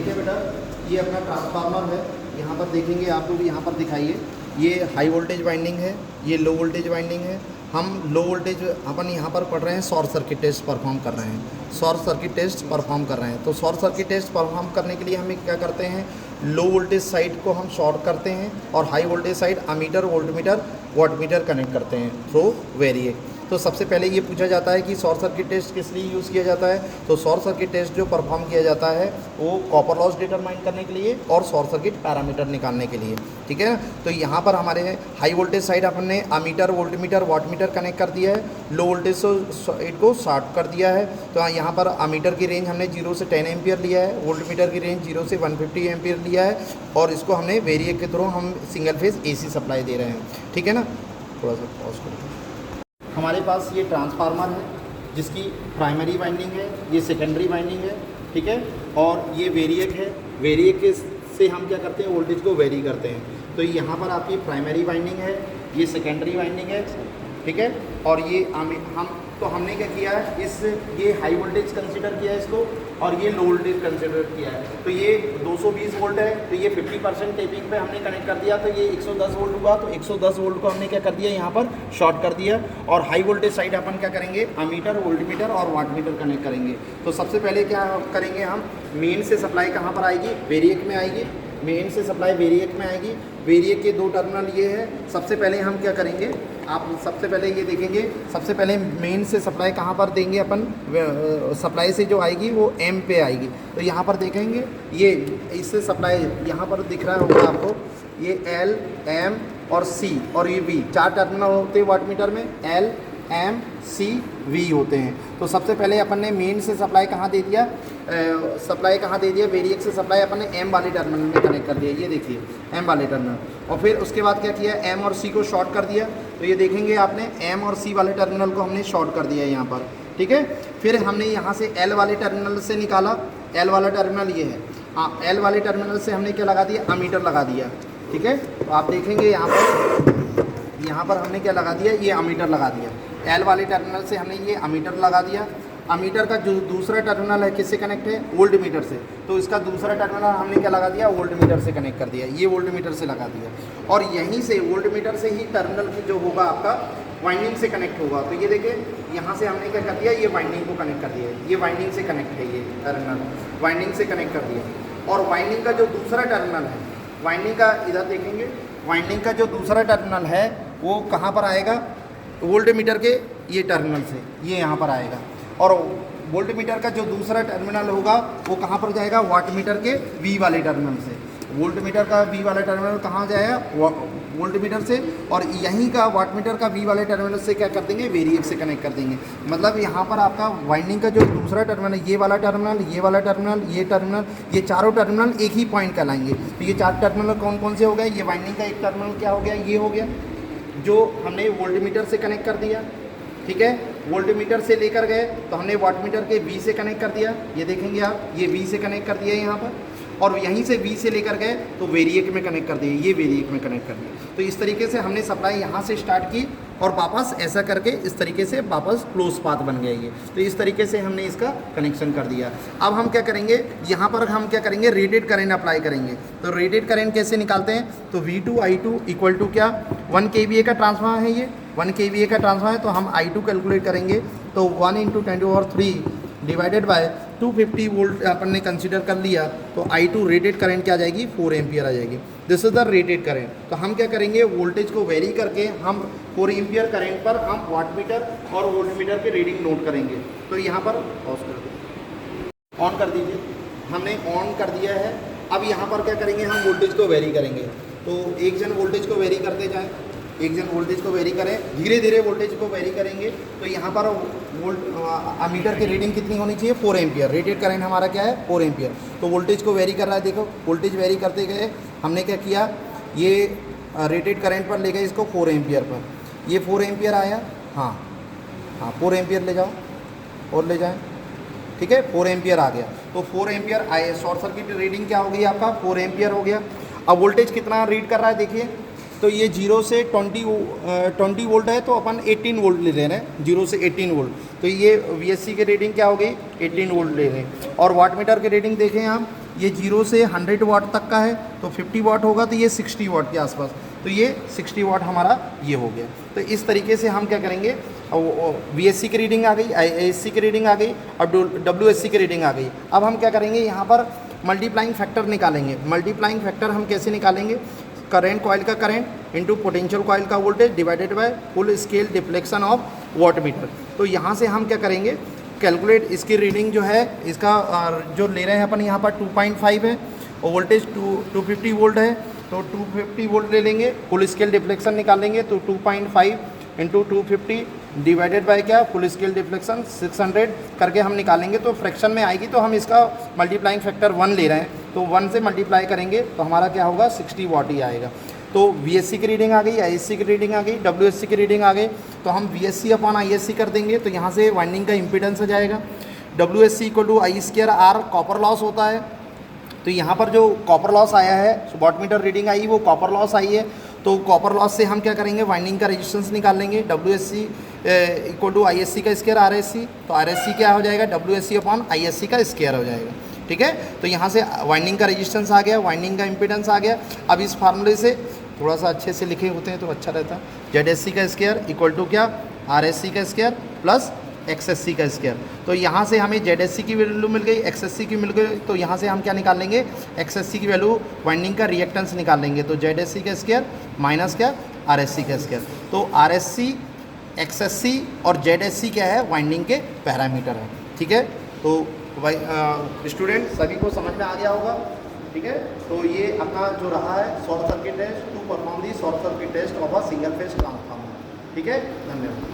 ठीक है बेटा, ये अपना ट्रांसफार्मर है। यहाँ पर देखेंगे आप लोग, यहाँ पर दिखाइए, ये हाई वोल्टेज वाइंडिंग है, ये लो वोल्टेज वाइंडिंग है। हम लो वोल्टेज अपन यहाँ पर पढ़ रहे हैं, शॉर्ट सर्किट टेस्ट परफॉर्म कर रहे हैं, शॉर्ट सर्किट टेस्ट परफॉर्म कर रहे हैं। तो शॉर्ट सर्किट टेस्ट परफॉर्म करने के लिए हमें क्या करते हैं, लो वोल्टेज साइड को हम शॉर्ट करते हैं और high voltage side ammeter, voltmeter, wattmeter connect करते हैं थ्रू वेरिएक। तो सबसे पहले ये पूछा जाता है कि शॉर्ट सर्किट टेस्ट किस लिए यूज़ किया जाता है। तो शॉर्ट सर्किट टेस्ट जो परफॉर्म किया जाता है वो कॉपर लॉस डिटरमाइन करने के लिए और शॉर्ट सर्किट पैरामीटर निकालने के लिए, ठीक है ना। तो यहाँ पर हमारे हाई वोल्टेज साइड अपन ने अमीटर, वोल्टमीटर, वाटमीटर कनेक्ट कर दिया है, लो वोल्टेज साइड को शॉर्ट कर दिया है। तो यहाँ पर अमीटर की रेंज हमने 0 से 10 एम्पियर लिया है, वोल्टमीटर की रेंज 0 से 150 एम्पियर लिया है, और इसको हमने वेरिएक के थ्रू हम सिंगल फेज AC सप्लाई दे रहे हैं, ठीक है ना। थोड़ा सा पॉज करो। हमारे पास ये ट्रांसफार्मर है जिसकी प्राइमरी वाइंडिंग है, ये सेकेंडरी वाइंडिंग है, ठीक है, और ये वेरिएक है। वेरिएक से हम क्या करते हैं, वोल्टेज को वेरी करते हैं। तो यहाँ पर आपकी प्राइमरी वाइंडिंग है, ये सेकेंडरी वाइंडिंग है, ठीक है, और ये हमने क्या किया है, ये हाई वोल्टेज कंसिडर किया है इसको, और ये लो वोल्टेज कंसिडर किया है। तो ये 220 वोल्ट है, तो ये 50% टेपिंग पे हमने कनेक्ट कर दिया, तो ये 110 वोल्ट हुआ। तो 110 वोल्ट को हमने क्या कर दिया, यहाँ पर शॉर्ट कर दिया। और हाई वोल्टेज साइड अपन क्या करेंगे, अमीटर, वोल्टमीटर और वाटमीटर कनेक्ट करेंगे। तो सबसे पहले क्या करेंगे हम, मेन से सप्लाई कहाँ पर आएगी, वेरिएक में आएगी। मेन से सप्लाई वेरिएक में आएगी। वेरिएक के 2 टर्मिनल ये है। सबसे पहले हम क्या करेंगे, आप सबसे पहले ये देखेंगे, सबसे पहले मेन से सप्लाई कहाँ पर देंगे अपन, सप्लाई से जो आएगी वो M पे आएगी। तो यहाँ पर देखेंगे, ये इससे सप्लाई यहाँ पर दिख रहा होगा आपको, ये L, M और C और ये V, 4 टर्मिनल होते हैं वाटमीटर में, L, M, C, V होते हैं। तो सबसे पहले अपन ने मेन से सप्लाई कहाँ दे दिया, वेरिएक से सप्लाई अपन ने M वाले टर्मिनल में कनेक्ट कर दिया, ये देखिए M वाले टर्मिनल। और फिर उसके बाद क्या किया, M और C को शॉर्ट कर दिया। तो ये देखेंगे आपने, M और C वाले टर्मिनल को हमने शॉर्ट कर दिया यहाँ पर, ठीक है। फिर हमने यहाँ से L वाले टर्मिनल से निकाला, L वाला टर्मिनल ये है, हाँ, L वाले टर्मिनल से हमने क्या लगा दिया, अमीटर लगा दिया, ठीक है। तो आप देखेंगे यहाँ पर हमने क्या लगा दिया, ये अमीटर लगा दिया। L वाले टर्मिनल से हमने ये अमीटर लगा दिया। अमीटर का जो दूसरा टर्मिनल है किससे कनेक्ट है, वोल्ट मीटर से। तो इसका दूसरा टर्मिनल हमने क्या लगा दिया, वोल्ट मीटर से कनेक्ट कर दिया, ये वोल्ट मीटर से लगा दिया। और यहीं से वोल्ट मीटर से ही टर्मिनल जो होगा आपका वाइंडिंग से कनेक्ट होगा। तो ये देखिए, यहाँ से हमने क्या कर दिया, ये वाइंडिंग को कनेक्ट कर दिया, ये वाइंडिंग से कनेक्ट है, ये टर्मिनल वाइंडिंग से कनेक्ट कर दिया। और वाइंडिंग का जो दूसरा टर्मिनल है, वाइंडिंग का इधर देखेंगे, वाइंडिंग का जो दूसरा टर्मिनल है वो कहाँ पर आएगा, वोल्ट मीटर के ये टर्मिनल से, ये यहाँ पर आएगा। और वोल्ट मीटर का जो दूसरा टर्मिनल होगा वो कहाँ पर जाएगा, वाट मीटर के V वाले टर्मिनल से। वोल्ट मीटर का V वाला टर्मिनल कहाँ जाएगा, वोल्ट मीटर से। और यहीं का वाट मीटर का V वाले टर्मिनल से क्या कर देंगे, वेरिएक से कनेक्ट कर देंगे। मतलब यहाँ पर आपका वाइंडिंग का जो दूसरा टर्मिनल, ये वाला टर्मिनल, ये वाला टर्मिनल, ये टर्मिनल, ये चारों टर्मिनल एक ही पॉइंट कहलाएंगे। तो ये 4 टर्मिनल कौन कौन से हो गए, ये वाइंडिंग का एक टर्मिनल क्या हो गया, ये हो गया, जो हमने वोल्ट मीटर से कनेक्ट कर दिया, ठीक है। वोल्ट मीटर से लेकर गए तो हमने वाट मीटर के V से कनेक्ट कर दिया, ये देखेंगे आप, ये V से कनेक्ट कर दिया यहाँ पर। और यहीं से V से लेकर गए तो वेरिएक में कनेक्ट कर दिए, ये वेरिएक में कनेक्ट कर दिया। तो इस तरीके से हमने सप्लाई यहाँ से स्टार्ट की और वापस ऐसा करके इस तरीके से वापस क्लोज पाथ बन गया ये। तो इस तरीके से हमने इसका कनेक्शन कर दिया। अब हम क्या करेंगे, यहाँ पर हम क्या करेंगे, रेटेड करंट अप्लाई करेंगे। तो रेटेड करंट कैसे निकालते हैं, तो V2 I2 इक्वल टू क्या, 1 kVA का ट्रांसफार्मर है ये, 1 kVA का ट्रांसफार्मर है। तो हम I2 कैलकुलेट करेंगे, तो 1 × 10⁻³ डिवाइडेड बाय 250 वोल्ट अपन ने कंसीडर कर लिया। तो I2 रेटेड करंट क्या आ जाएगी, 4 एम्पियर आ जाएगी। This is the rated current. तो हम क्या करेंगे, वोल्टेज को वेरी करके हम 4 एम्पियर करंट पर हम वाटमीटर और वोल्टमीटर के रीडिंग नोट करेंगे। तो यहाँ पर ऑफ कर दीजिए, ऑन कर दीजिए, हमने ऑन कर दिया है। अब यहाँ पर क्या करेंगे, हम वोल्टेज को वेरी करेंगे। तो एक जन वोल्टेज को वेरी करते जाएँ, एक जन वोल्टेज को वेरी करें, धीरे धीरे वोल्टेज को वेरी करेंगे। तो यहाँ पर अमीटर की रीडिंग कितनी होनी चाहिए, 4 एम्पियर। रेटेड करंट हमारा क्या है, 4 एम्पियर। तो वोल्टेज को वेरी कर रहा है, देखो वोल्टेज वेरी करते गए, हमने क्या किया, ये रेटेड करंट पर ले गए इसको 4 एम्पियर पर। ये 4 एम्पियर आया, हाँ हाँ 4 एम्पियर ले जाओ और ले जाएं, ठीक है, 4 एम्पियर आ गया। तो 4 एम्पियर आए, शॉर्ट सर्किट रीडिंग क्या हो गई आपका, 4 एम्पियर हो गया। अब वोल्टेज कितना रीड कर रहा है देखिए, तो ये 0 से 20 वोल्ट है, तो अपन 18 वोल्ट ले रहे हैं, 0 से 18 वोल्ट। तो ये VSC की रीडिंग क्या हो गई, 18 वोल्ट ले रहे हैं। और वाटमीटर की रीडिंग देखें हम, ये 0 से 100 वाट तक का है, तो 50 वाट होगा तो ये 60 वाट के आसपास, तो ये 60 वाट हमारा ये हो गया। तो इस तरीके से हम क्या करेंगे, VSC की रीडिंग आ गई, ASC की रीडिंग आ गई और WSC की रीडिंग आ गई। अब हम क्या करेंगे, यहाँ पर मल्टीप्लाइंग फैक्टर निकालेंगे। मल्टीप्लाइंग फैक्टर हम कैसे निकालेंगे, करंट कॉइल का करंट इंटू पोटेंशियल कॉइल का voltage divided by full scale deflection of watt meter. तो यहाँ से हम क्या करेंगे, कैलकुलेट इसकी रीडिंग जो है, इसका जो ले रहे हैं अपन यहाँ पर 2.5 है और वोल्टेज 250 वोल्ट है, तो 250 वोल्ट ले लेंगे, फुल स्केल डिफ्लेक्शन निकालेंगे तो 2.5 इंटू 250 डिवाइडेड बाय क्या, फुल स्केल डिफ्लेक्शन 600 करके हम निकालेंगे, तो फ्रैक्शन में आएगी। तो हम इसका मल्टीप्लाइंग फैक्टर 1 ले रहे हैं, तो 1 से मल्टीप्लाई करेंगे तो हमारा क्या होगा, 60 वाट ही आएगा। तो VSC की रीडिंग आ गई, ISC की रीडिंग आ गई, WSC की रीडिंग आ गई, तो हम VSC अपॉन ISC कर देंगे, तो यहाँ से वाइंडिंग का इम्पीडेंस आ जाएगा। WSC equal to I2R copper loss होता है, तो यहाँ पर जो कॉपर लॉस आया है, वाट मीटर रीडिंग आई वो कॉपर लॉस आई है, तो कॉपर लॉस से हम क्या करेंगे, वाइंडिंग का रेजिस्टेंस निकाल लेंगे। WSC इक्वल टू ISC का स्क्वायर RSC, तो RSC क्या हो जाएगा, WSC अपॉन ISC का स्क्वायर हो जाएगा। ठीक है, तो यहाँ से वाइंडिंग का रेजिस्टेंस आ गया, वाइंडिंग का इम्पीडेंस आ गया। अब इस फार्मूले से थोड़ा सा अच्छे से लिखे होते हैं तो अच्छा रहता है। ZSC का स्क्वायर इक्वल टू क्या, RSC का स्क्वायर प्लस XSC का स्क्वायर। तो यहाँ से हमें ZSC की वैल्यू मिल गई, XSC की मिल गई, तो यहाँ से हम क्या निकाल लेंगे, XSC की वैल्यू वाइंडिंग का रिएक्टेंस निकाल लेंगे, तो ZSC का स्क्वायर माइनस क्या, RSC का स्क्वायर। तो RSC, XSC और ZSC क्या है, वाइंडिंग के पैरामीटर है। ठीक है, तो भाई स्टूडेंट सभी को समझ में आ गया होगा। ठीक है, तो ये अपना जो रहा है short circuit test to perform the short circuit test of a single phase transformer. ठीक है, धन्यवाद।